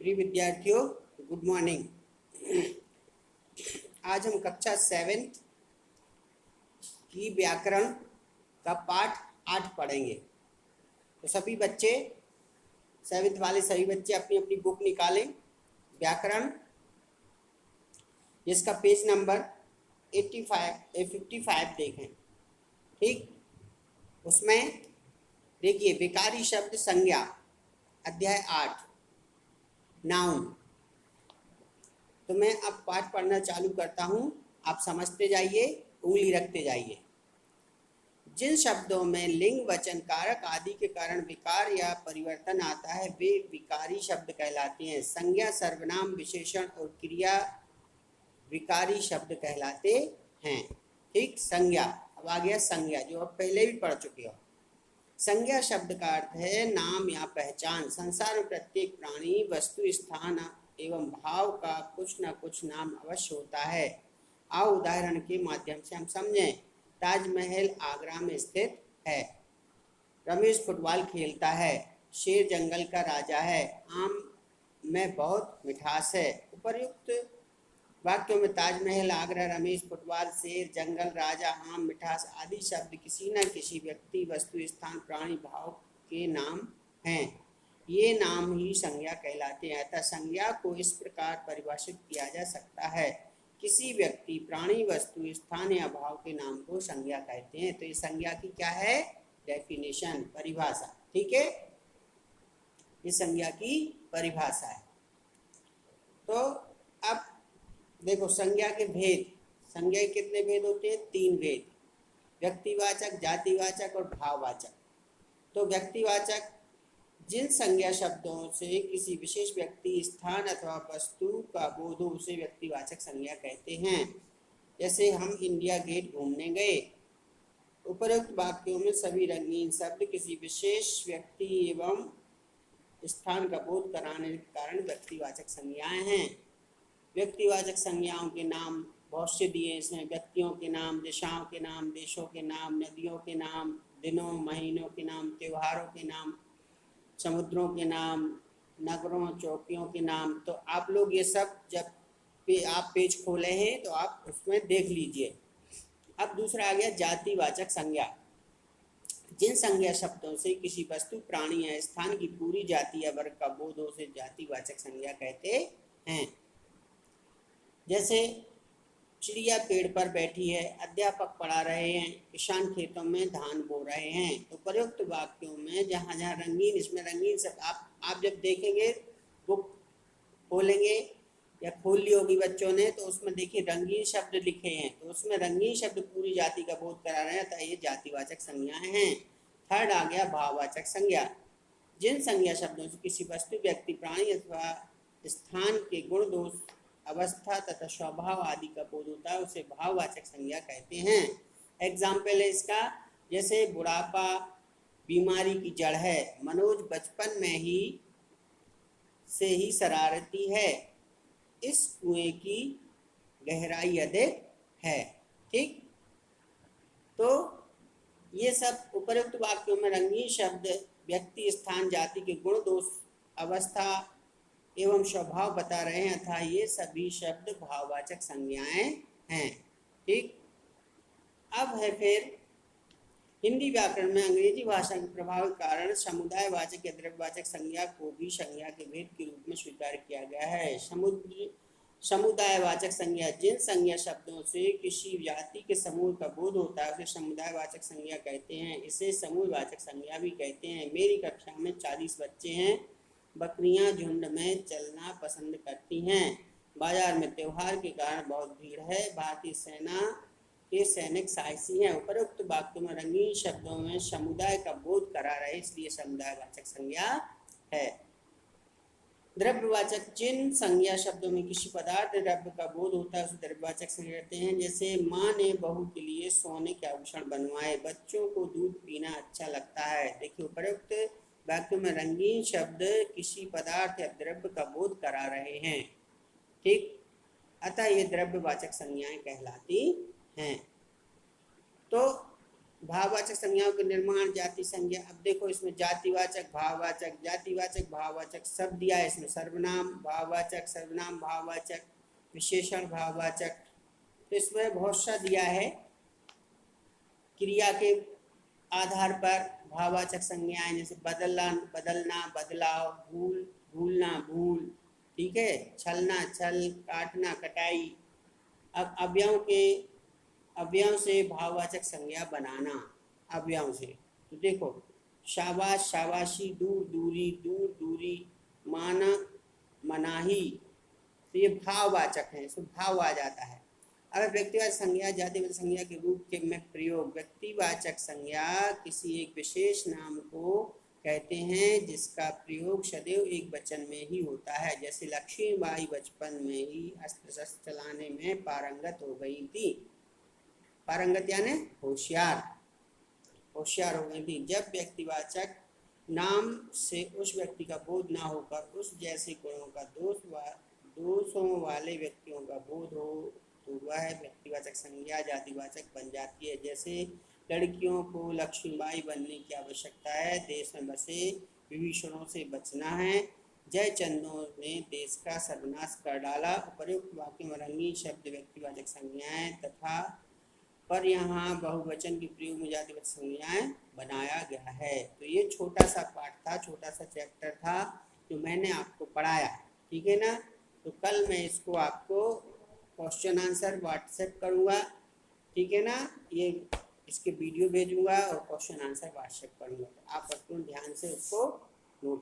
प्रिय विद्यार्थियों, good morning. आज हम कक्षा 7 की व्याकरण का पाठ 8 पढ़ेंगे। तो सभी बच्चे 7th वाले सभी बच्चे अपनी अपनी बुक निकालें। व्याकरण जिसका पेज नंबर 55 देखें। ठीक, उसमें देखिए विकारी शब्द संज्ञा अध्याय 8 नाउन। तो मैं अब पाठ पढ़ना चालू करता हूँ, आप समझते जाइए, उंगली रखते जाइए। जिन शब्दों में लिंग वचन कारक आदि के कारण विकार या परिवर्तन आता है वे विकारी शब्द कहलाते हैं। संज्ञा सर्वनाम विशेषण और क्रिया विकारी शब्द कहलाते हैं। ठीक, संज्ञा। अब आ गया संज्ञा, जो अब पहले भी पढ़ चुके हो। संज्ञा शब्द का अर्थ है नाम या पहचान। संसार में प्रत्येक प्राणी, वस्तु, स्थान एवं भाव का कुछ न कुछ नाम अवश्य होता है। आओ उदाहरण के माध्यम से हम समझें। ताजमहल आगरा में स्थित है। रमेश फुटबॉल खेलता है। शेर जंगल का राजा है। आम में बहुत मिठास है। उपर्युक्त वाक्यों में ताजमहल, आगरा, रमेश फुटबॉल, शेर, जंगल, राजा, आम, मिठास आदि शब्द किसी न किसी व्यक्ति, वस्तु, स्थान, प्राणी, भाव के नाम हैं। ये नाम ही संज्ञा कहलाते हैं। अतः संज्ञा को इस प्रकार परिभाषित किया जा सकता है, किसी व्यक्ति, प्राणी, वस्तु, स्थान या भाव के नाम को संज्ञा कहते हैं। तो ये संज्ञा की क्या है? डेफिनेशन, परिभाषा। ठीक है, ये संज्ञा की परिभाषा है। तो अब देखो संज्ञा के भेद। संज्ञा के कितने भेद होते हैं? 3 भेद, व्यक्तिवाचक, जातिवाचक और भाववाचक। तो व्यक्तिवाचक जिन संज्ञा शब्दों से किसी विशेष व्यक्ति, स्थान अथवा वस्तु का बोध हो उसे व्यक्तिवाचक संज्ञा कहते हैं। जैसे हम इंडिया गेट घूमने गए। उपरोक्त वाक्यों में सभी रंगीन शब्द किसी विशेष व्यक्ति एवं स्थान का बोध कराने के कारण व्यक्तिवाचक संज्ञाएं हैं। व्यक्तिवाचक संज्ञाओं के नाम बहुत से दिए इसमें। व्यक्तियों के नाम, दिशाओं के नाम, देशों के नाम, नदियों के नाम, दिनों महीनों के नाम, त्योहारों के नाम, समुद्रों के नाम, नगरों चौकियों के नाम। तो आप लोग ये सब जब आप पेज खोले हैं तो आप उसमें देख लीजिए। अब दूसरा आ गया जातिवाचक संज्ञा। जिन संज्ञा शब्दों से किसी वस्तु, प्राणी या स्थान की पूरी जाति या वर्ग का बोध हो उसे जातिवाचक संज्ञा कहते हैं। जैसे चिड़िया पेड़ पर बैठी है, अध्यापक पढ़ा रहे हैं, किसान खेतों में धान बो रहे हैं। तो प्रयुक्त वाक्यों में जहाँ जहाँ रंगीन, इसमें रंगीन सब आप जब देखेंगे, बुक खोलेंगे या खोल ली होगी बच्चों ने, तो उसमें देखिए रंगीन शब्द लिखे हैं। तो उसमें रंगीन शब्द पूरी जाति का बोध करा रहे हैं, तो ये जातिवाचक संज्ञाएं हैं। थर्ड आ गया भाववाचक संज्ञा। जिन संज्ञा शब्दों से किसी वस्तु, व्यक्ति, प्राणी अथवा स्थान के गुण, दोष, अवस्था तथा स्वभाव आदि का बोध होता है उसे भाववाचक संज्ञा कहते हैं। एग्जाम्पल है इसका, जैसे बुढ़ापा बीमारी की जड़ है। मनोज बचपन में ही से ही शरारती है। इस कुएं की गहराई अधिक है। ठीक, तो ये सब उपरोक्त वाक्यों में रंगीन शब्द व्यक्ति, स्थान, जाति के गुण, दोष, अवस्था एवं स्वभाव बता रहे हैं, अतः ये सभी शब्द भाववाचक संज्ञाएं हैं। ठीक, अब है फिर हिंदी व्याकरण में अंग्रेजी भाषा के प्रभाव के कारण समुदायवाचक या द्रव्यवाचक संज्ञा को भी संज्ञा के भेद के रूप में स्वीकार किया गया है। समुदायवाचक संज्ञा जिन संज्ञा शब्दों से किसी जाति के समूह का बोध होता है उसे समुदायवाचक संज्ञा कहते हैं। इसे समूहवाचक संज्ञा भी कहते हैं। मेरी कक्षा में 40 बच्चे हैं। बकरियां झुंड में चलना पसंद करती हैं। बाजार में त्योहार के कारण बहुत भीड़ है। भारतीय सेना के सैनिक साहसी हैं। उपरोक्त वाक्यों में रंगीन शब्दों में समुदाय का बोध करा रहे, इसलिए समुदायवाचक संज्ञा है। द्रव्यवाचक जिन संज्ञा शब्दों में किसी पदार्थ, द्रव्य का बोध होता है उसे द्रव्यवाचक संज्ञा कहते हैं। जैसे माँ ने बहू के लिए सोने के आभूषण बनवाए। बच्चों को दूध पीना अच्छा लगता है। देखिए उपरोक्त वाक्यों में रंगीन शब्द किसी पदार्थ या द्रव्य का बोध करा रहे हैं। ठीक, अतः ये द्रव्यवाचक संज्ञाएं कहलाती हैं। तो भाववाचक संज्ञाओं के निर्माण, जाति संज्ञा। अब देखो इसमें जातिवाचक, भाववाचक, जातिवाचक, भाववाचक सब दिया है इसमें, सर्वनाम भाववाचक, सर्वनाम भाववाचक, विशेषण भाववाचक। तो इसमें बहुत सा दिया है, क्रिया के आधार पर भाववाचक संज्ञाएं, जैसे बदलना, बदलना, बदलाव, भूल, भूलना, भूल, ठीक है, छलना, छल, काटना, कटाई। अब अवयव से भाववाचक संज्ञा बनाना, अवयव से। तो देखो शाबाश, शाबाशी, दूर, दूरी, दूर, दूरी, माना, मनाही, तो ये भाववाचक है, इसमें भाव आ जाता है। अब व्यक्तिवाचक संज्ञा, जातिवाचक संज्ञा के रूप के में प्रयोग। व्यक्तिवाचक संज्ञा किसी एक विशेष नाम को कहते हैं जिसका प्रयोग सदैव एक वचन में ही होता है। जैसे लक्ष्मीबाई बचपन में ही अस्त्र शस्त्र चलाने में पारंगत हो गई थी। पारंगत यानी होशियार, होशियार हो गई थी। जब व्यक्तिवाचक नाम से उस व्यक्ति का बोध ना होकर उस जैसे गुणों का दोषों वाले व्यक्तियों का बोध हो तो वह व्यक्तिवाचक संज्ञा जातिवाचक बन जाती है। जैसे लड़कियों को लक्ष्मीबाई बनने की आवश्यकता है, देश में बसे विभीषणों से बचना है, जयचंदों ने देश का सर्वनाश कर डाला। उपर्युक्त वाक्य में रंगीन शब्द व्यक्तिवाचक संज्ञाएं तथा पर यहाँ बहुवचन के प्रयोग में जातिवाचक संज्ञाएं बनाया गया है। तो ये छोटा सा पाठ था, छोटा सा चैप्टर था जो मैंने आपको पढ़ाया, ठीक है ना। तो कल मैं इसको आपको क्वेश्चन आंसर व्हाट्सएप करूँगा, ठीक है ना। ये इसके वीडियो भेजूँगा और क्वेश्चन आंसर व्हाट्सएप करूँगा। तो आप अपने ध्यान से उसको नोट